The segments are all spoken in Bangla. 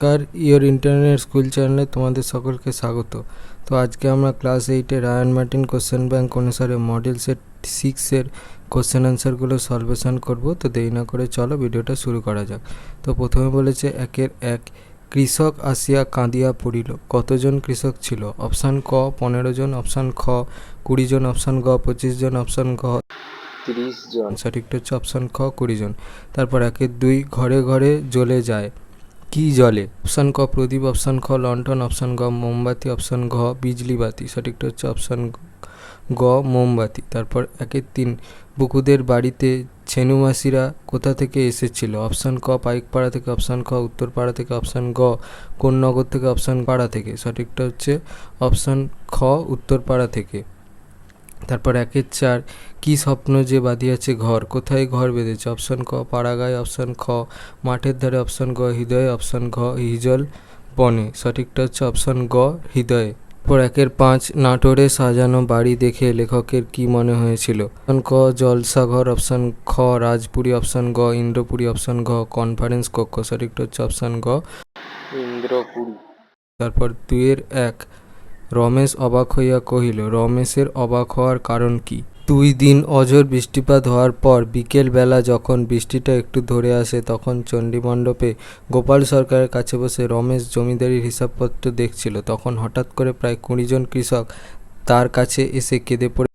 নমস্কার, ইয়োর ইন্টারনেট স্কুল চ্যানেলে তোমাদের সকলকে স্বাগত। তো আজকে আমরা ক্লাস 8-এ রায়ান মার্টিন কোশ্চেন ব্যাংক অনুসারে মডেল সেট 6-এর কোশ্চেন অ্যান্সারগুলো সলভেশন করব। তো দেরি না করে চলো ভিডিওটা শুরু করা যাক। তো প্রথমে বলেছে 1 কৃষক আসিয়া কাঁদিয়া পড়িল। কতজন কৃষক ছিল? অপশান ক 15 জন, অপশান খ 20 জন, অপশান গ 25 জন, অপশান ঘ 30 জন। সঠিকটা হচ্ছে অপশান খ 20 জন। তারপর 2 ঘরে ঘরে জ্বলে যায়, কি জলে? অপশান ক প্রদীপ, অপশান খ লণ্ঠন, অপশান গ মোমবাতি, অপশান ঘ বিজলি বাতি। সঠিকটা হচ্ছে অপশান গ মোমবাতি। তারপর 3 বুকুদের বাড়িতে ছেনুমাসিরা কোথা থেকে এসেছিল? অপশান ক পাইকপাড়া থেকে, অপশান খ উত্তরপাড়া থেকে, অপশান গ কোন নগর থেকে, অপশান পাড়া থেকে। সঠিকটা হচ্ছে অপশান খ উত্তরপাড়া থেকে। তারপর 4 কি স্বপ্ন যে বাঁধিয়াছে ঘর? কোথায় ঘর বেঁধেছে? অপশান ক পাড়াগায়, অপশান খ মাঠের ধারে, অপশান গ হৃদয়ে, অপশান ঘ হিজল বনে। সঠিকটা হচ্ছে অপশান গ হৃদয়ে। তারপর 5 নাটোরে সাজানো বাড়ি দেখে লেখকের কি মনে হয়েছিল? অপশান ক জলসাঘর, অপশান খ রাজপুরী, অপশান গ ইন্দ্রপুরী, অপশান ঘ কনফারেন্স কক্ষ। সঠিকটা হচ্ছে অপশান গ ইন্দ্রপুরী। তারপর 2-1 রমেশ অবাক হইয়া কহিল। রমেশের অবাক হওয়ার কারণ কি? 2 দিন অঝোর বৃষ্টিপাত হওয়ার পর বিকেল বেলা যখন বৃষ্টিটা একটু ধরে আসে, তখন চণ্ডীমণ্ডপে গোপাল সরকারের কাছে বসে রমেশ জমিদারির হিসাবপত্র দেখছিল। তখন হঠাৎ করে প্রায় 20 জন কৃষক তার কাছে এসে কেঁদে পড়ে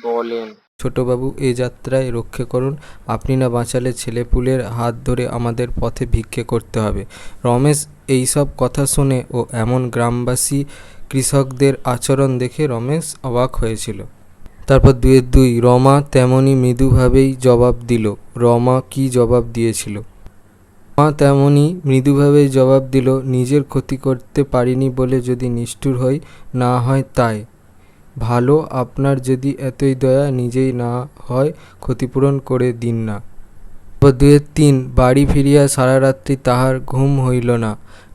বলেন, ছোটবাবু, এ যাত্রায় রক্ষে করুন, আপনি না বাঁচালে ছেলেপুলের হাত ধরে আমাদের পথে ভিক্ষে করতে হবে। রমেশ এইসব কথা শুনে ও এমন গ্রামবাসী কৃষকদের আচরণ দেখে রমেশ অবাক হয়েছিল। তারপর 2 রমা তেমনি মৃদুভাবেই জবাব দিল। রমা কি জবাব দিয়েছিল? রমা তেমনি মৃদুভাবেই জবাব দিল, নিজের ক্ষতি করতে পারিনি বলে যদি নিষ্ঠুর হই, না হয় তাই ভালো, আপনার যদি এতই দয়া, নিজেই না হয় ক্ষতিপূরণ করে দিন না। তারপর 2-3 বাড়ি ফিরিয়া সারা রাত্রি তাহার ঘুম হইল না।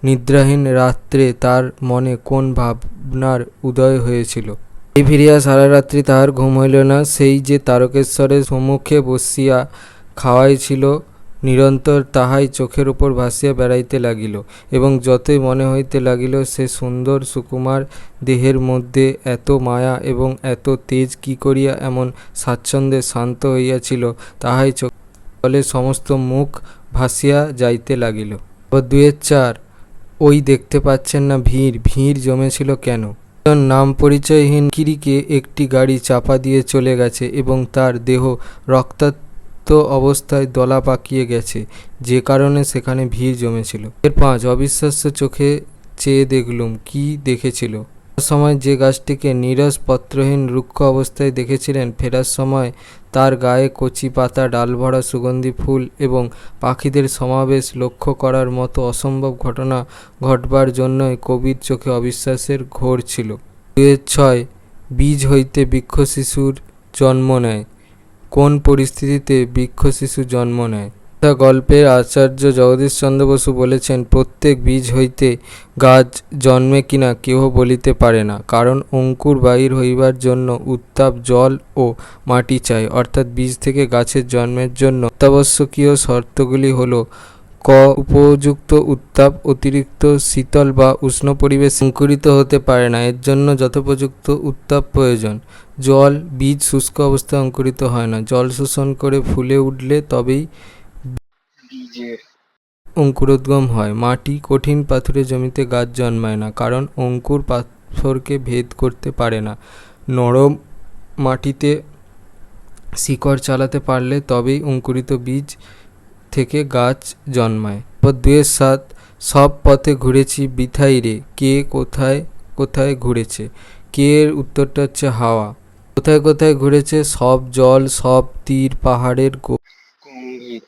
নিদ্রাহীন রাত্রে তার মনে কোন ভাবনার উদয় হয়েছিল? বাড়ি ফিরিয়া সারা রাত্রি তাহার ঘুম হইল না, সেই যে তারকেশ্বরের সম্মুখে বসিয়া খাওয়াইছিল, নিরন্তর তাহাই চোখের উপর ভাসিয়া বেড়াইতে লাগিল, এবং যতই মনে হইতে লাগিল সে সুন্দর সুকুমার দেহের মধ্যে এত মায়া এবং এত তেজ কি করিয়া এমন স্বাচ্ছন্দ্যে শান্ত হইয়াছিল, তাহাই চোখ জলে সমস্ত মুখ ভাসিয়া যাইতে লাগিল। 2-4 ওই দেখতে পাচ্ছেন না ভিড় জমেছিল কেন? নাম পরিচয়হীন কিরিকে একটি গাড়ি চাপা দিয়ে চলে গেছে এবং তার দেহ রক্তাক্ত অবস্থায় দলা পাকিয়ে গেছে, যে কারণে সেখানে ভিড় জমেছিল। 5 অবিশ্বাস্য চোখে চেয়ে দেখলুম। কি দেখেছিল? সময় যে গাছটিকে নীরস পত্রহীন রুক্ষ অবস্থায় দেখেছিলেন, ফেরার সময় তার গায়ে কচি পাতা, ডালভরা সুগন্ধি ফুল এবং পাখিদের সমাবেশ লক্ষ্য করার মতো অসম্ভব ঘটনা ঘটবার জন্যই কবির চোখে অবিশ্বাসের ঘোর ছিল। 2-6 বীজ হইতে বৃক্ষ শিশুর জন্ম নেয়। কোন পরিস্থিতিতে বৃক্ষ শিশু জন্ম নেয়? গল্পের আচার্য জগদীশচন্দ্র বসু বলেছেন, প্রত্যেক বীজ হইতে গাছ জন্মে কিনা কেহ বলিতে পারে না, কারণ অঙ্কুর বাহির হইবার জন্য উত্তাপ, জল ও মাটি চাই। অর্থাৎ বীজ থেকে গাছের জন্মের জন্য অত্যাবশ্যকীয় শর্তগুলি হল: ক উপযুক্ত উত্তাপ, অতিরিক্ত শীতল বা উষ্ণ পরিবেশ অঙ্কুরিত হতে পারে না, এর জন্য যথোপযুক্ত উত্তাপ প্রয়োজন। জল, বীজ শুষ্ক অবস্থায় অঙ্কুরিত হয় না, জল শোষণ করে ফুলে উঠলে তবেই বীজের অঙ্কুরোদ্গম হয়। মাটি, কঠিন পাথুরে জমিতে গাছ জন্মায় না, কারণ অঙ্কুর পাথরকে ভেদ করতে পারে না। নরম মাটিতে শিকড় চালাতে পারলে তবেই অঙ্কুরিত বীজ থেকে গাছ জন্মায়। 2-7 সব পথে ঘুরেছি বৃথাই রে, কে কোথায় কোথায় ঘুরেছে? কে এর উত্তরটা হচ্ছে হাওয়া। কোথায় কোথায় ঘুরেছে? সব জল, সব তীর, পাহাড়ের গম্ভীর,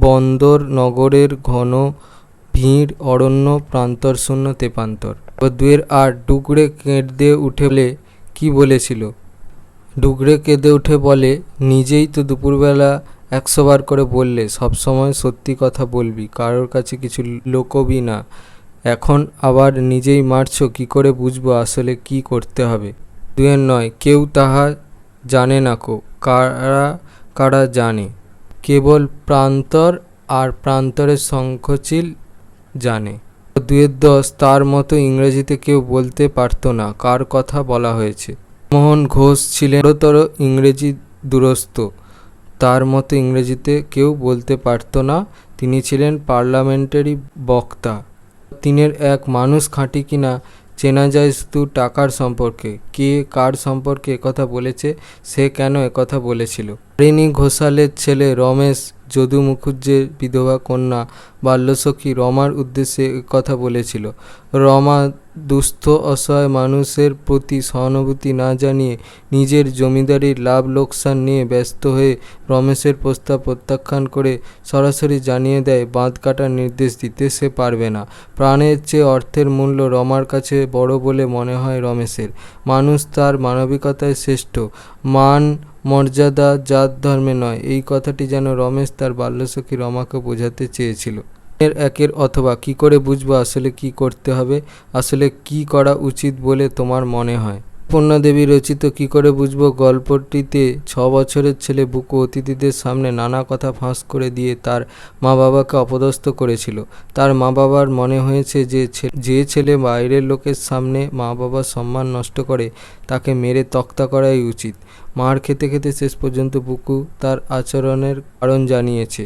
বন্দর নগরের ঘন ভিড়, অরণ্য, প্রান্তর শূন্য, তেপান্তর। 2-8 ডুকরে কেঁদে উঠে বলে কি বলেছিল? ডুকরে কেঁদে উঠে বলে, নিজেই তো দুপুরবেলা 100 বার করে বললে সবসময় সত্যি কথা বলবি, কারোর কাছে কিছু লুকোবি না, এখন আবার নিজেই মারছ, কি করে বুঝবো আসলে কি করতে হবে? 2-9 কেউ তাহা জানে না কো, কারা কারা জানে? কেবল প্রান্তর আর প্রান্তরের শঙ্খচিল জানে। 2-10 তার মতো ইংরেজিতে কেউ বলতে পারত না কার কথা বলা হয়েছে। মোহন ঘোষ ছিলেন বড়তর ইংরেজি দুরস্ত, তার মতো ইংরেজিতে কেউ বলতে পারত না। তিনি ছিলেন পার্লামেন্টারি বক্তা। 3-1 মানুষ খাঁটি কিনা চেনা যায় শুধু টাকার সম্পর্কে। কে কার সম্পর্কে একথা বলেছে, সে কেন একথা বলেছিল। তারিণী ঘোষালের ছেলে রমেশ যদু মুখুজ্জের বিধবা কন্যা বাল্যসখী রমার উদ্দেশ্যে একথা বলেছিল। রমা দুস্থ অসহায় মানুষের প্রতি সহানুভূতি না জানিয়ে নিজের জমিদারির লাভ লোকসান নিয়ে ব্যস্ত হয়ে রমেশের প্রস্তাব প্রত্যাখ্যান করে সরাসরি জানিয়ে দেয় বাঁধ কাটার নির্দেশ দিতে সে পারবে না। প্রাণের চেয়ে অর্থের মূল্য রমার কাছে বড় বলে মনে হয় রমেশের। মানুষ তার মানবিকতায় শ্রেষ্ঠ, মান মর্যাদা জাত ধর্মে নয়, এই কথাটি যেন রমেশ তার বাল্যসখী রমাকে বোঝাতে চেয়েছিল। একের অথবা কি করে বুঝবো আসলে কি করতে হবে, আসলে কি করা উচিত বলে তোমার মনে হয়? পূর্ণাদেবী রচিত কি করে বুঝবো গল্পটিতে 6 বছরের ছেলে বুকু অতিথিদের সামনে নানা কথা ফাঁস করে দিয়ে তার মা বাবাকে অপদস্থ করেছিল। তার মা বাবার মনে হয়েছে যে ছেলে বাইরের লোকের সামনে মা বাবার সম্মান নষ্ট করে তাকে মেরে তক্তা করাই উচিত। মার খেতে খেতে শেষ পর্যন্ত বুকু তার আচরণের কারণ জানিয়েছে।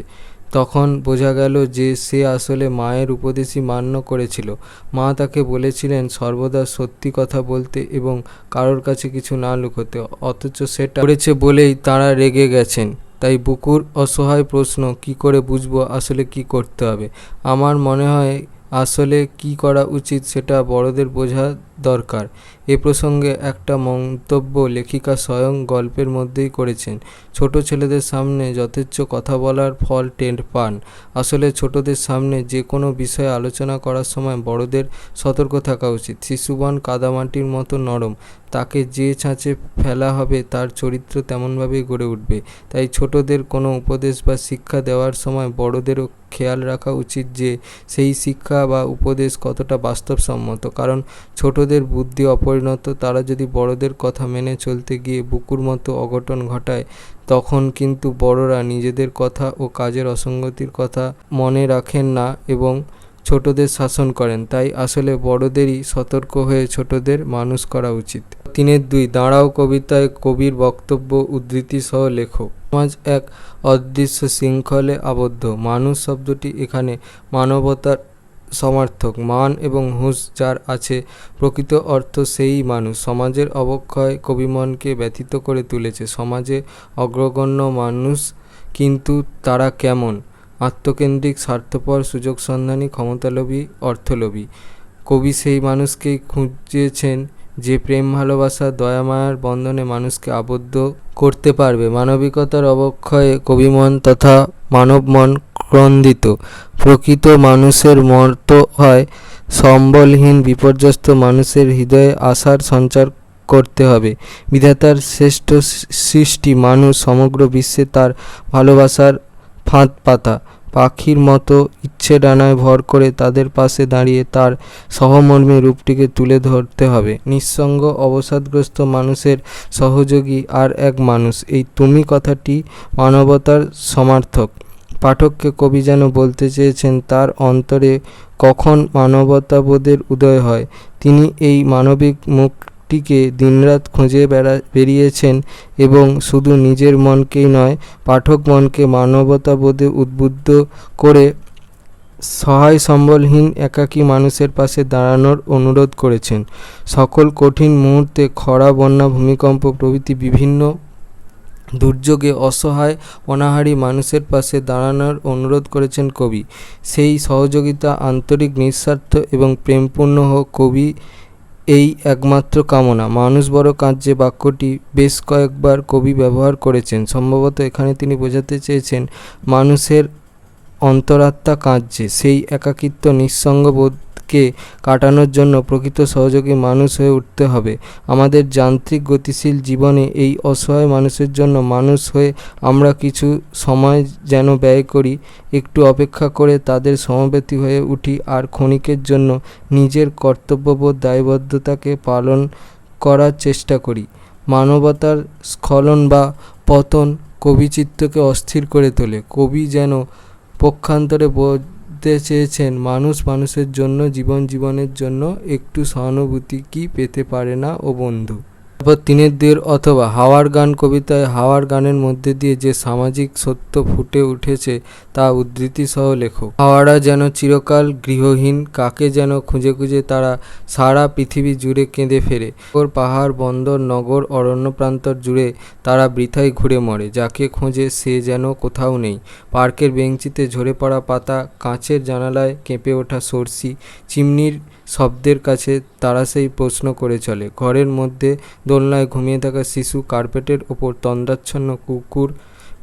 তখন বোঝা গেল যে সে আসলে মায়ের উপদেশই মান্য করেছিল। মা তাকে বলেছিলেন সর্বদা সত্যি কথা বলতে এবং কারোর কাছে কিছু না লুকোতে, অথচ সেটা করেছে বলেই তাঁরা রেগে গেছেন। তাই বুকুর অসহায় প্রশ্ন, কি করে বুঝবো আসলে কি করতে হবে? আমার মনে হয় আসলে কি করা উচিত সেটা বড়দের বোঝা দরকার। এ প্রসঙ্গে একটা মন্তব্য লেখিকা স্বয়ং গল্পের মধ্যেই করেছেন। ছোট ছেলেদের সামনে যথেচ্ছ কথা বলার ফল টের পান। আসলে ছোটদের সামনে যে কোনো বিষয়ে আলোচনা করার সময় বড়দের সতর্ক থাকা উচিত। শিশুবন কাদামাটির মতো নরম, তাকে যে ছাঁচে ফেলা হবে তার চরিত্র তেমনভাবেই গড়ে উঠবে। তাই ছোটদের কোনো উপদেশ বা শিক্ষা দেওয়ার সময় বড়দেরও খেয়াল রাখা উচিত যে সেই শিক্ষা বা উপদেশ কতটা বাস্তবসম্মত। কারণ ছোটদের বুদ্ধি অপরিণত, তারা যদি বড়দের কথা মেনে চলতে গিয়ে বুকুর মতো অঘটন ঘটায় তখন কিন্তু বড়রা নিজেদের কথা ও কাজের অসঙ্গতির কথা মনে রাখেন না এবং ছোটদের শাসন করেন। তাই আসলে বড়দেরই সতর্ক হয়ে ছোটদের মানুষ করা উচিত। 3-2 দাঁড়াও কবিতায় কবির বক্তব্য উদ্ধৃতি সহ লেখো। সমাজ এক অদৃশ্য শৃঙ্খলে আবদ্ধ। মানুষ শব্দটি এখানে মানবতার সমার্থক। মান এবং হুঁশ যার আছে প্রকৃত অর্থ সেই মানুষ। সমাজের অবক্ষয় কবিমনকে ব্যথিত করে তুলেছে। সমাজে অগ্রগণ্য মানুষ, কিন্তু তারা কেমন? আত্মকেন্দ্রিক, স্বার্থপর, সুযোগ সন্ধানী, ক্ষমতালোভী, অর্থলোভী। কবি সেই মানুষকেই খুঁজেছেন যে প্রেম ভালোবাসা দয়ামায়ার বন্ধনে মানুষকে আবদ্ধ করতে পারবে। মানবিকতার অবক্ষয়ে কবিমন তথা মানবমন ক্রন্দিত। প্রকৃত মানুষের মতো হয় সম্বলহীন বিপর্যস্ত মানুষের হৃদয়ে আশার সঞ্চার করতে হবে। বিধাতার শ্রেষ্ঠ সৃষ্টি মানুষ, সমগ্র বিশ্বে তার ভালোবাসার ফাঁদ পাতা। পাখির মতো ইচ্ছে ডানায় ভর করে তাদের পাশে দাঁড়িয়ে তার সহমর্মী রূপটিকে তুলে ধরতে হবে। নিঃসঙ্গ অবসাদগ্রস্ত মানুষের সহযোগী আর এক মানুষ। এই তুমি কথাটি মানবতার সমার্থক। পাঠককে কবি যেন বলতে চেয়েছেন তার অন্তরে কখন মানবতাবোধের উদয় হয়। তিনি এই মানবিক মুখটিকে দিনরাত খুঁজে বেরিয়েছেন এবং শুধু নিজের মনকেই নয়, পাঠক মনকে মানবতাবোধে উদ্বুদ্ধ করে সহায় সম্বলহীন একাকী মানুষের পাশে দাঁড়ানোর অনুরোধ করেছেন। সকল কঠিন মুহূর্তে খরা, বন্যা, ভূমিকম্প প্রভৃতি বিভিন্ন দুর্যোগে অসহায় অনাহারী মানুষের পাশে দাঁড়ানোর অনুরোধ করেছেন কবি। সেই সহযোগিতা আন্তরিক, নিঃস্বার্থ এবং প্রেমপূর্ণ হোক, কবি এই একমাত্র কামনা। মানুষ বড় কাঁদছে বাক্যটি বেশ কয়েকবার কবি ব্যবহার করেছেন। সম্ভবত এখানে তিনি বোঝাতে চেয়েছেন মানুষের অন্তরাত্মা কাঁদছে। সেই একাকিত্ব, নিঃসঙ্গবোধকে কাটানোর জন্য প্রকৃত সহযোগী মানুষ হয়ে উঠতে হবে। আমাদের যান্ত্রিক গতিশীল জীবনে এই অসহায় মানুষের জন্য মানুষ হয়ে আমরা কিছু সময় যেন ব্যয় করি, একটু অপেক্ষা করে তাদের সমব্যথী হয়ে উঠি আর ক্ষণিকের জন্য নিজের কর্তব্যবোধ, দায়বদ্ধতাকে পালন করার চেষ্টা করি। মানবতার স্খলন বা পতন কবিচিত্তকে অস্থির করে তোলে। কবি যেন পক্ষান্তরে বলতে চেয়েছেন মানুষ মানুষের জন্য, জীবন জীবনের জন্য একটু সহানুভূতি কি পেতে পারে না ও বন্ধু। তারপর 3-2 অথবা হাওয়ার গান কবিতায় হাওয়ার গানের মধ্যে দিয়ে যে সামাজিক সত্য ফুটে উঠেছে তা উদ্ধৃতি সহ লেখো। হাওয়ারা যেন চিরকাল গৃহহীন, কাকে যেন খুঁজে খুঁজে তারা সারা পৃথিবী জুড়ে কেঁদে ফেরে। ওর পাহাড়, বন্দর, নগর, অরণ্য প্রান্তর জুড়ে তারা বৃথায় ঘুরে মরে, যাকে খোঁজে সে যেন কোথাও নেই। পার্কের বেঞ্চিতে ঝরে পড়া পাতা, কাঁচের জানালায় কেঁপে ওঠা সরষি, চিমনির শব্দের কাছে তারা সেই প্রশ্ন করে চলে। ঘরের মধ্যে দোলনায় ঘুমিয়ে থাকা শিশু, কার্পেটের ওপর তন্দ্রাচ্ছন্ন কুকুর,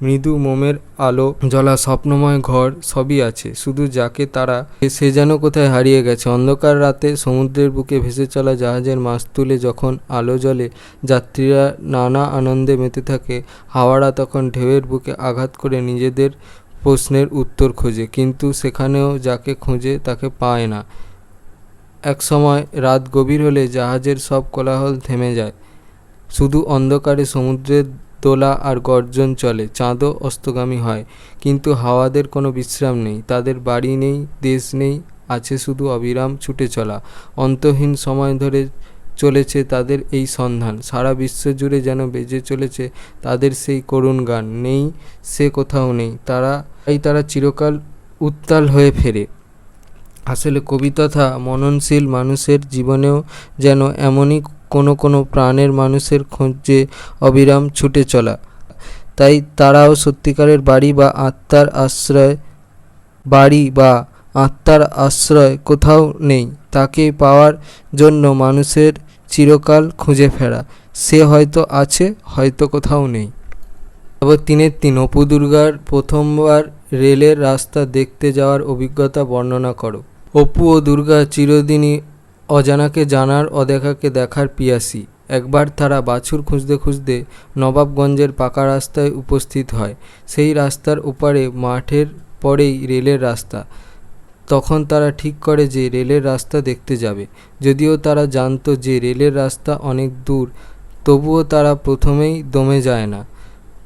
মৃদু মোমের আলো জ্বলা স্বপ্নময় ঘর, সবই আছে, শুধু যাকে তারা সে যেন কোথায় হারিয়ে গেছে। অন্ধকার রাতে সমুদ্রের বুকে ভেসে চলা জাহাজের মাস্তুলে যখন আলো জ্বলে, যাত্রীরা নানা আনন্দে মেতে থাকে, হাওয়ারা তখন ঢেউয়ের বুকে আঘাত করে নিজেদের প্রশ্নের উত্তর খোঁজে, কিন্তু সেখানেও যাকে খোঁজে তাকে পায় না। এক সময় রাত গভীর হলে জাহাজের সব কোলাহল থেমে যায়, শুধু অন্ধকারে সমুদ্রের দোলা আর গর্জন চলে। চাঁদও অস্তগামী হয়, কিন্তু হাওয়াদের কোনো বিশ্রাম নেই, তাদের বাড়ি নেই, দেশ নেই, আছে শুধু অবিরাম ছুটে চলা। অন্তহীন সময় ধরে চলেছে তাদের এই সন্ধান, সারা বিশ্ব জুড়ে যেন বেজে চলেছে তাদের সেই করুণ গান। নেই, সে কোথাও নেই, তারা চিরকাল উত্তাল হয়ে ফেরে। আসলে কবি তথা মননশীল মানুষের জীবনেও যেন এমনই কোনো প্রাণের মানুষের খোঁজে অবিরাম ছুটে চলা। তাই তারাও সত্যিকারের বাড়ি বা আত্মার আশ্রয় কোথাও নেই, তাকে পাওয়ার জন্য মানুষের চিরকাল খুঁজে ফেরা। সে হয়তো আছে, হয়তো কোথাও নেই। তারপর 3-3 অপু দুর্গার প্রথমবার রেলের রাস্তা দেখতে যাওয়ার অভিজ্ঞতা বর্ণনা করো। অপু ও দুর্গা চিরদিনই অজানাকে জানার, অদেখাকে দেখার পিয়াসী। একবার তারা বাছুর খুঁজতে খুঁজতে নবাবগঞ্জের পাকা রাস্তায় উপস্থিত হয়। সেই রাস্তার ওপারে মাঠের পরেই রেলের রাস্তা। তখন তারা ঠিক করে যে রেলের রাস্তা দেখতে যাবে। যদিও তারা জানতো যে রেলের রাস্তা অনেক দূর, তবুও তারা প্রথমেই দমে যায় না।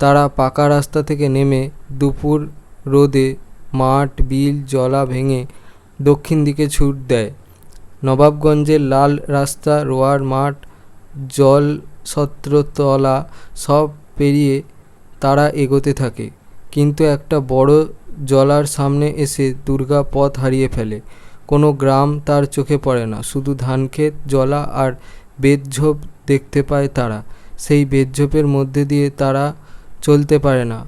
তারা পাকা রাস্তা থেকে নেমে দুপুর রোদে মাঠ, বিল, জলা ভেঙে দক্ষিণ দিকে ছুট দেয়। নবাবগঞ্জের লাল রাস্তা, রোয়ার মাঠ, জলছত্রতলা সব পেরিয়ে তারা এগোতে থাকে, কিন্তু একটা বড় জলার সামনে এসে দুর্গা পথ হারিয়ে ফেলে। কোনো গ্রাম তার চোখে পড়ে না, শুধু ধানক্ষেত, জলা আর বেতঝোপ দেখতে পায় তারা। সেই বেতঝোপের মধ্যে দিয়ে তারা চলতে পারে না,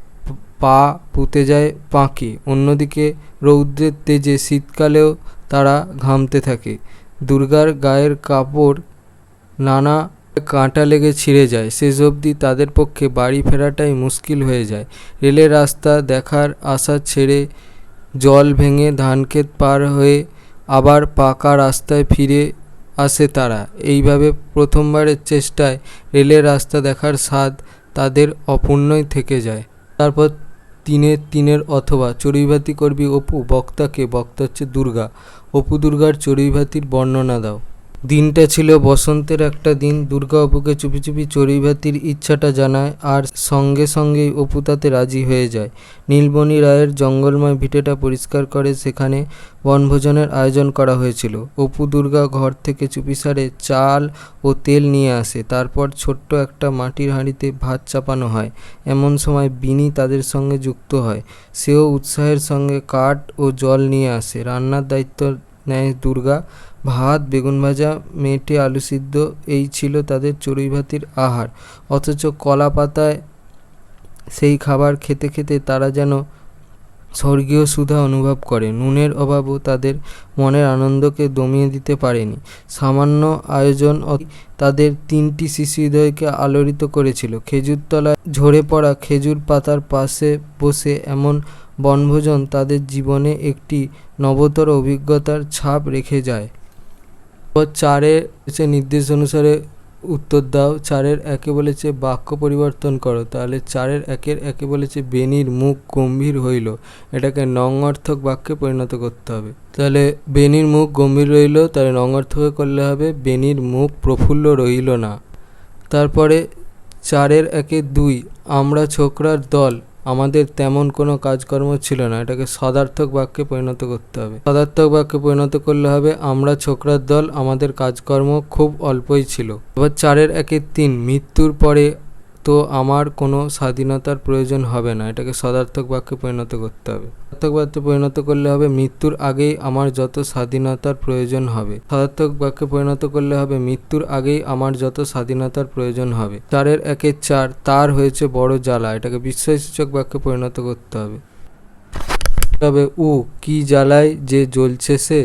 পা পুঁতে যায় পাঁকে। অন্যদিকে রৌদ্রের তেজে শীতকালেও তারা ঘামতে থাকে। দুর্গার গায়ের কাপড় নানা কাঁটা লেগে ছিঁড়ে যায়, শেষ অবধি তাদের পক্ষে বাড়ি ফেরাটাই মুশকিল হয়ে যায়। রেলের রাস্তা দেখার আশা ছেড়ে জল ভেঙে ধানক্ষেত পার হয়ে আবার পাকা রাস্তায় ফিরে আসে তারা। এইভাবে প্রথমবারের চেষ্টায় রেলের রাস্তা দেখার স্বাদ তাদের অপূর্ণই থেকে যায়। তারপর 3-3 অথবা চড়ুইভাতি করবি অপু। বক্তা হচ্ছে দুর্গা। অপু দুর্গার চড়ুইভাতির বর্ণনা দাও। দিনটা ছিল বসন্তের একটা দিন। দুর্গা অপুকে চুপি চুপি চড়ুইভাতির ইচ্ছাটা জানায়, আর সঙ্গে সঙ্গেই অপু তাতে রাজি হয়ে যায়। নীলমণি রায়ের জঙ্গলময় ভিটেটা পরিষ্কার করে সেখানে বনভোজনের আয়োজন করা হয়েছিল। অপু দুর্গা ঘর থেকে চুপিসারে চাল ও তেল নিয়ে আসে, তারপর ছোট্ট একটা মাটির হাঁড়িতে ভাত চাপানো হয়। এমন সময় বিনি তাদের সঙ্গে যুক্ত হয়। সেও উৎসাহের সঙ্গে কাঠ ও জল নিয়ে আসে। রান্নার দায়িত্ব নেয় দুর্গা। ভাত, বেগুন ভাজা, মেটে আলু সিদ্ধ, এই ছিল তাদের চড়ুইভাতির আহার। অথচ কলা পাতায় সেই খাবার খেতে খেতে তারা যেন স্বর্গীয় সুধা অনুভব করে। নুনের অভাবও তাদের মনের আনন্দকে দমিয়ে দিতে পারেনি। সামান্য আয়োজন তাদের 3টি শিশু হৃদয়কে আলোড়িত করেছিল। খেজুরতলায় ঝরে পড়া খেজুর পাতার পাশে বসে এমন বনভোজন তাদের জীবনে একটি নবতর অভিজ্ঞতার ছাপ রেখে যায়। 4 নির্দেশ অনুসারে উত্তর দাও। 4-1 বলেছে বাক্য পরিবর্তন করো, তাহলে 4-1 বলেছে বেনির মুখ গম্ভীর হইল। এটাকে নং-অর্থক বাক্যে পরিণত করতে হবে। তাহলে বেনির মুখ গম্ভীর রইল, তাহলে নং-অর্থকে করলে হবে বেনির মুখ প্রফুল্ল রইল না। তারপরে 4-2 আমরা ছোকরার দল আমাদের তেমন কোনো কাজকর্ম ছিল না। এটাকে সদার্থক বাক্যে পরিণত করতে হবে। সদার্থক বাক্যে পরিণত করলে হবে আমরা ছোকরার দল, আমাদের কাজকর্ম খুব অল্পই ছিল। এবার 4-এর 1-3 মৃত্যুর পরে তো আমার কোনো স্বাধীনতার প্রয়োজন হবে না। এটাকে সদার্থক বাক্যে পরিণত করতে হবে। সদার্থক বাক্যে পরিণত করলে হবে মৃত্যুর আগেই আমার যত স্বাধীনতার প্রয়োজন হবে। সদার্থক বাক্যে পরিণত করলে হবে মৃত্যুর আগেই আমার যত স্বাধীনতার প্রয়োজন হবে। 4-এর 1-4 তার হয়েছে বড় জ্বালা। এটাকে বিস্ময়সূচক বাক্যে পরিণত করতে হবে। তবে কি জ্বালায় যে জ্বলছে সে।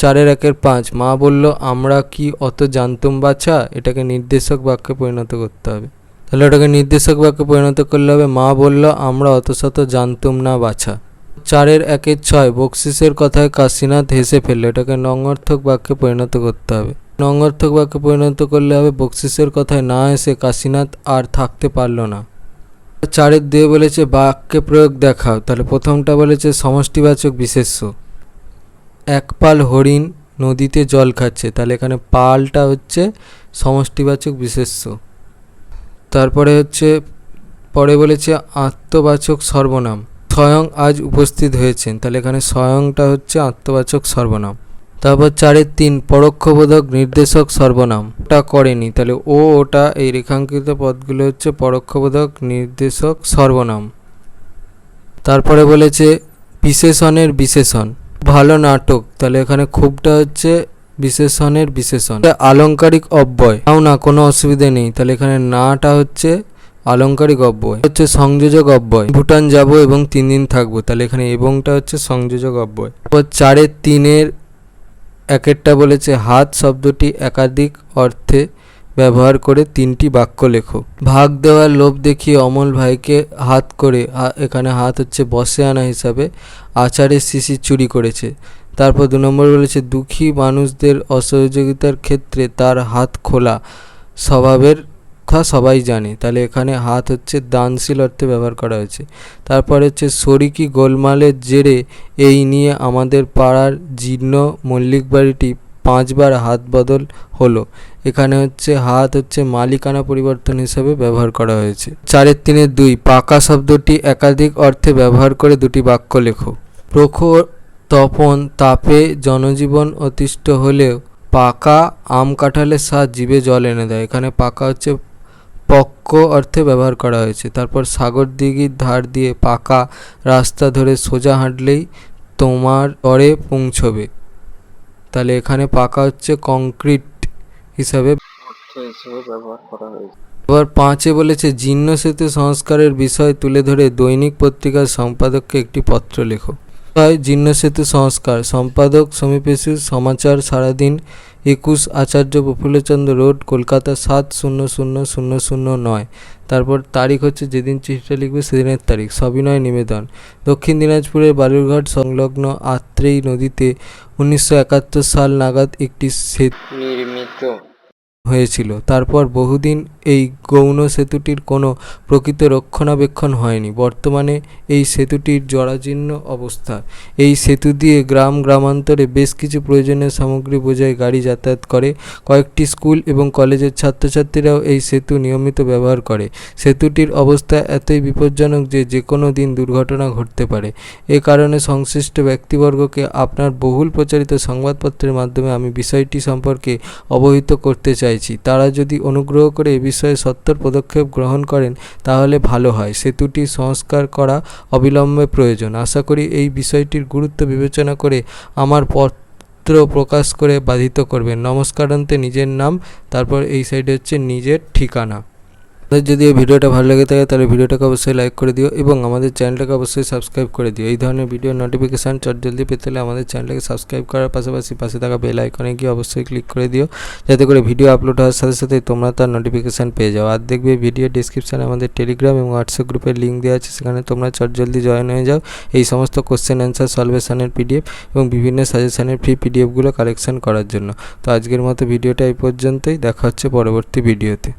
4-এর 1-5 মা বলল আমরা কি অত জানতুম বাছা। এটাকে নির্দেশক বাক্যে পরিণত করতে হবে। তাহলে ওটাকে নির্দেশক বাক্যে পরিণত করলে হবে মা বলল আমরা অত শত জানতুম না বাছা। 4-এর 1-6 বকশিসের কথায় কাশীনাথ হেসে ফেলল। এটাকে নঙ্গর্থক বাক্যে পরিণত করতে হবে। নঙ্গর্থক বাক্যে পরিণত করলে হবে বকশিসের কথায় না এসে কাশীনাথ আর থাকতে পারল না। 4-এর 2 বলেছে বাক্যে প্রয়োগ দেখাও। তাহলে প্রথমটা বলেছে সমষ্টিবাচক বিশেষ্য। এক পাল হরিণ নদীতে জল খাচ্ছে। তাহলে এখানে পালটা হচ্ছে সমষ্টিবাচক বিশেষ্য। তারপরে পরে বলেছে আত্মবাচক সর্বনাম। স্বয়ং আজ উপস্থিত হয়েছেন। তাহলে এখানে স্বয়ংটা হচ্ছে আত্মবাচক সর্বনাম। তারপর 4-এর 3 পরোক্ষবোধক নির্দেশক সর্বনাম। ওটা করেনি। তাহলে ওটা এই রেখাঙ্কিত পদগুলো হচ্ছে পরোক্ষবোধক নির্দেশক সর্বনাম। তারপরে বলেছে বিশেষণের বিশেষণ। ভালো নাটক। তাহলে এখানে খুবটা হচ্ছে বিশেষণের বিশেষণ। আলংকারিক অব্যয়। নাও না কোনো অসুবিধা নেই। তাহলে এখানে নাটা হচ্ছে আলংকারিক অব্যয়। হচ্ছে সংযোজক অব্যয়। ভুটান যাব এবং 3 দিন থাকবো। তাহলে এখানে এবংটা হচ্ছে সংযোজক অব্যয়। 4-এর 3-এর 1-এরটা বলেছে হাত শব্দটি একাধিক অর্থে ব্যবহার করে 3টি বাক্য লেখো। ভাগ দেওয়ার লোভ দেখিয়ে অমল ভাইকে হাত করে, এখানে হাত হচ্ছে বসে আনা হিসাবে, আচারের শিশি চুরি করেছে। তারপর 2 নম্বর বলেছে দুঃখী মানুষদের অসহযোগিতার ক্ষেত্রে তার হাত খোলা স্বভাবের কথা সবাই জানে। তাহলে এখানে হাত হচ্ছে দানশীল অর্থে ব্যবহার করা হয়েছে। তারপর হচ্ছে শরিকি গোলমালের জেরে এই নিয়ে আমাদের পাড়ার জীর্ণ মল্লিক বাড়িটি 5 বার হাত বদল হলো। এখানে হচ্ছে হাত হচ্ছে মালিকানা পরিবর্তন হিসাবে ব্যবহার করা হয়েছে। 4-এর 3-এর 2 পাকা শব্দটি একাধিক অর্থে ব্যবহার করে 2টি বাক্য লেখো। প্রখর তপন তাপে জনজীবন অতিষ্ঠ হলেও পাকা আম কাঁঠালের স্বাদ জিভে জল এনে দেয়। এখানে পাকা হচ্ছে পক্ক অর্থে ব্যবহার করা হয়েছে। তারপর সাগর দিঘির ধার দিয়ে পাকা রাস্তা ধরে সোজা হাঁটলেই তোমার ঘরে পৌঁছবে। তাহলে এখানে পাকা হচ্ছে কংক্রিট হিসাবে ব্যবহার করা হয়েছে। এবার 5-এ বলেছে জীর্ণ সেতু সংস্কারের বিষয় তুলে ধরে দৈনিক পত্রিকার সম্পাদককে একটি পত্র লেখো। জীর্ণ সেতু সংস্কার। সম্পাদক সমীপেশু সমাচার সারাদিন 21 আচার্য প্রফুল্লচন্দ্র রোড কলকাতা 7000009। তারপর তারিখ হচ্ছে যেদিন চিঠিটা লিখবে সেদিনের তারিখ। সবিনয় নিবেদন। দক্ষিণ দিনাজপুরের বালুরঘাট সংলগ্ন আত্রেই নদীতে 1971 সাল নাগাদ একটি সেতু নির্মিত হয়েছিল। তারপর বহুদিন এই গৌণ সেতুটির কোনো প্রকৃত রক্ষণাবেক্ষণ হয়নি। বর্তমানে এই সেতুটির জরাজীর্ণ অবস্থা। এই সেতু দিয়ে গ্রামান্তরে বেশ কিছু প্রয়োজনীয় সামগ্রী বোঝাই গাড়ি যাতায়াত করে। কয়েকটি স্কুল এবং কলেজের ছাত্রছাত্রীরাও এই সেতু নিয়মিত ব্যবহার করে। সেতুটির অবস্থা এতই বিপজ্জনক যে কোনো দিন দুর্ঘটনা ঘটতে পারে। এ কারণে সংশ্লিষ্ট ব্যক্তিবর্গকে আপনার বহুল প্রচারিত সংবাদপত্রের মাধ্যমে আমি বিষয়টি সম্পর্কে অবহিত করতে চাই। তারা যদি অনুগ্রহ করে এ বিষয়ে সত্বর পদক্ষেপ গ্রহণ করেন তাহলে ভালো হয়। সেতুটি সংস্কার করা অবিলম্বে প্রয়োজন। আশা করি এই বিষয়টির গুরুত্ব বিবেচনা করে আমার পত্র প্রকাশ করে বাধিত করবেন। নমস্কারান্তে নিজের নাম, তারপর এই সাইডে হচ্ছে নিজের ঠিকানা। যদি এই ভিডিওটা ভালো লেগে থাকে তাহলে ভিডিওটাকে অবশ্যই লাইক করে দিও এবং আমাদের চ্যানেলটাকে অবশ্যই সাবস্ক্রাইব করে দিও। এই ধরনের ভিডিও নোটিফিকেশান জলদি পেতে হলে আমাদের চ্যানেলটাকে সাবস্ক্রাইব করার পাশাপাশি পাশে থাকা বেল আইকনে গিয়ে অবশ্যই ক্লিক করে দিও, যাতে করে ভিডিও আপলোড হওয়ার সাথে সাথে তোমরা তার নোটিফিকেশান পেয়ে যাও। আর দেখবে ভিডিও ডিসক্রিপশানে আমাদের টেলিগ্রাম এবং হোয়াটসঅ্যাপ গ্রুপের লিঙ্ক দেওয়া আছে, সেখানে তোমরা জলদি জয়েন হয়ে যাও। এই সমস্ত কোশ্চেন অ্যান্সার সলভেশনের পিডিএফ এবং বিভিন্ন সাজেশনের ফ্রি পিডিএফগুলো কালেকশন করার জন্য। তো আজকের মতো ভিডিওটা এই পর্যন্তই। দেখা হচ্ছে পরবর্তী ভিডিওতে।